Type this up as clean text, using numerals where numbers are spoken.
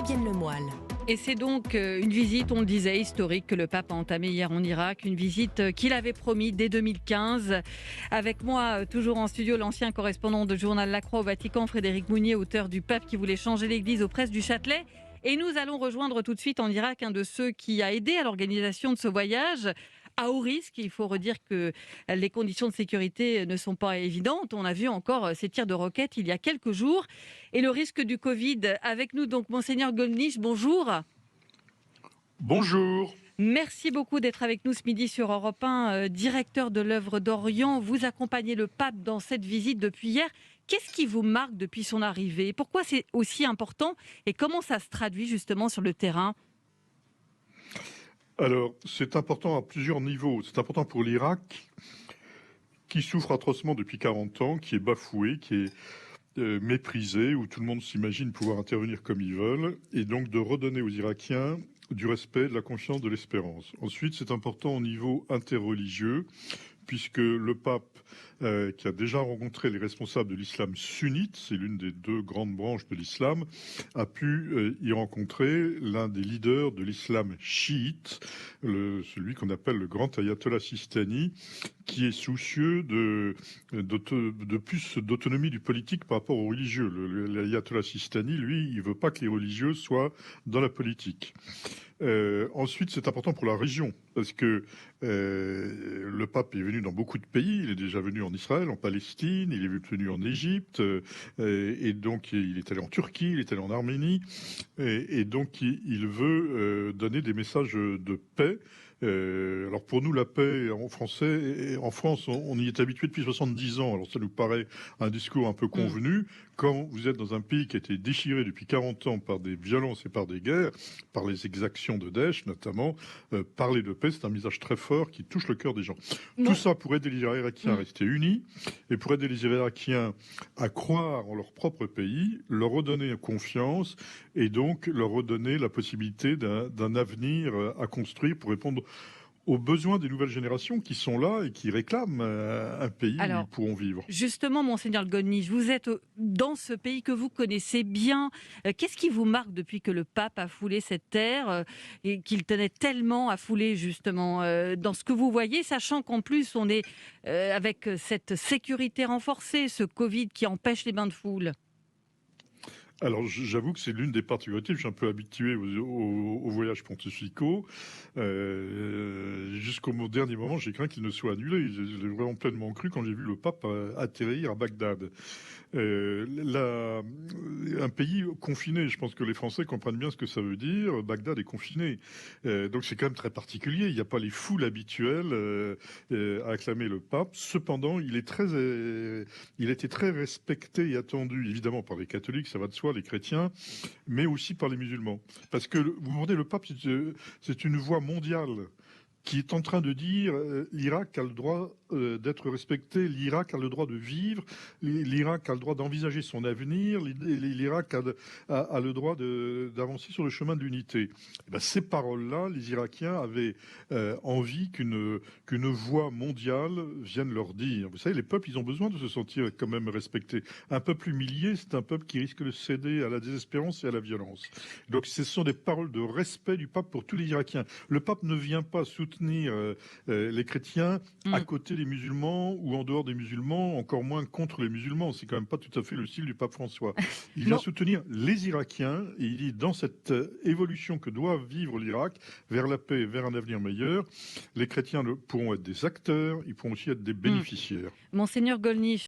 Fabienne Lemoyle. Et c'est donc une visite, on le disait, historique que le pape a entamée hier en Irak. Une visite qu'il avait promis dès 2015. Avec moi, toujours en studio, l'ancien correspondant de Journal La Croix au Vatican, Frédéric Mounier, auteur du Pape qui voulait changer l'Église aux presses du Châtelet. Et nous allons rejoindre tout de suite en Irak un de ceux qui a aidé à l'organisation de ce voyage. À haut risque, il faut redire que les conditions de sécurité ne sont pas évidentes. On a vu encore ces tirs de roquettes il y a quelques jours. Et le risque du Covid avec nous, donc, Monseigneur Golnisch, bonjour. Bonjour. Merci beaucoup d'être avec nous ce midi sur Europe 1, directeur de l'œuvre d'Orient. Vous accompagnez le pape dans cette visite depuis hier. Qu'est-ce qui vous marque depuis son arrivée? Pourquoi c'est aussi important et comment ça se traduit justement sur le terrain? Alors, c'est important à plusieurs niveaux. C'est important pour l'Irak, qui souffre atrocement depuis 40 ans, qui est bafoué, qui est méprisé, où tout le monde s'imagine pouvoir intervenir comme ils veulent, et donc de redonner aux Irakiens du respect, de la confiance, de l'espérance. Ensuite, c'est important au niveau interreligieux, puisque le pape, qui a déjà rencontré les responsables de l'islam sunnite, c'est l'une des deux grandes branches de l'islam, a pu y rencontrer l'un des leaders de l'islam chiite, celui qu'on appelle le grand ayatollah Sistani, qui est soucieux de plus d'autonomie du politique par rapport aux religieux. L'ayatollah Sistani, lui, il veut pas que les religieux soient dans la politique. Ensuite, c'est important pour la région, parce que le pape est venu dans beaucoup de pays. Il est déjà venu en Israël, en Palestine, il est venu en Égypte, et donc il est allé en Turquie, il est allé en Arménie, et donc il veut donner des messages de paix. Alors pour nous, la paix en français, en France, on y est habitué depuis 70 ans. Alors ça nous paraît un discours un peu convenu. Quand vous êtes dans un pays qui a été déchiré depuis 40 ans par des violences et par des guerres, par les exactions de Daesh notamment, parler de paix, c'est un message très fort qui touche le cœur des gens. Tout ça pour aider les Irakiens à rester unis et pour aider les Irakiens à croire en leur propre pays, leur redonner confiance et donc leur redonner la possibilité d'un avenir à construire pour répondre aux besoins des nouvelles générations qui sont là et qui réclament un pays où ils pourront vivre. Justement, Monseigneur Golnisch, vous êtes dans ce pays que vous connaissez bien. Qu'est-ce qui vous marque depuis que le pape a foulé cette terre et qu'il tenait tellement à fouler justement dans ce que vous voyez, sachant qu'en plus on est avec cette sécurité renforcée, ce Covid qui empêche les bains de foule? Alors, j'avoue que c'est l'une des particularités. Je suis un peu habitué aux voyages pontificaux. Jusqu'au dernier moment, j'ai craint qu'il ne soit annulé. J'ai vraiment pleinement cru quand j'ai vu le pape atterrir à Bagdad. Un pays confiné, je pense que les Français comprennent bien ce que ça veut dire. Bagdad est confiné. Donc c'est quand même très particulier. Il n'y a pas les foules habituelles à acclamer le pape. Cependant, il a été très respecté et attendu, évidemment, par les catholiques, ça va de soi, les chrétiens, mais aussi par les musulmans. Parce que, vous vous rendez, le pape, c'est une voix mondiale qui est en train de dire l'Irak a le droit d'être respecté, l'Irak a le droit de vivre, l'Irak a le droit d'envisager son avenir, l'Irak a le droit d'avancer sur le chemin de l'unité. Et ben, ces paroles-là, les Irakiens avaient envie qu'une voix mondiale vienne leur dire. Vous savez, les peuples, ils ont besoin de se sentir quand même respectés. Un peuple humilié, c'est un peuple qui risque de céder à la désespérance et à la violence. Donc ce sont des paroles de respect du pape pour tous les Irakiens. Le pape ne vient pas soutenir les chrétiens à côté des musulmans ou en dehors des musulmans, encore moins contre les musulmans. C'est quand même pas tout à fait le style du pape François. Il vient soutenir les Irakiens et il dit dans cette évolution que doit vivre l'Irak vers la paix, vers un avenir meilleur, les chrétiens pourront être des acteurs, ils pourront aussi être des bénéficiaires. Monseigneur Golnisch,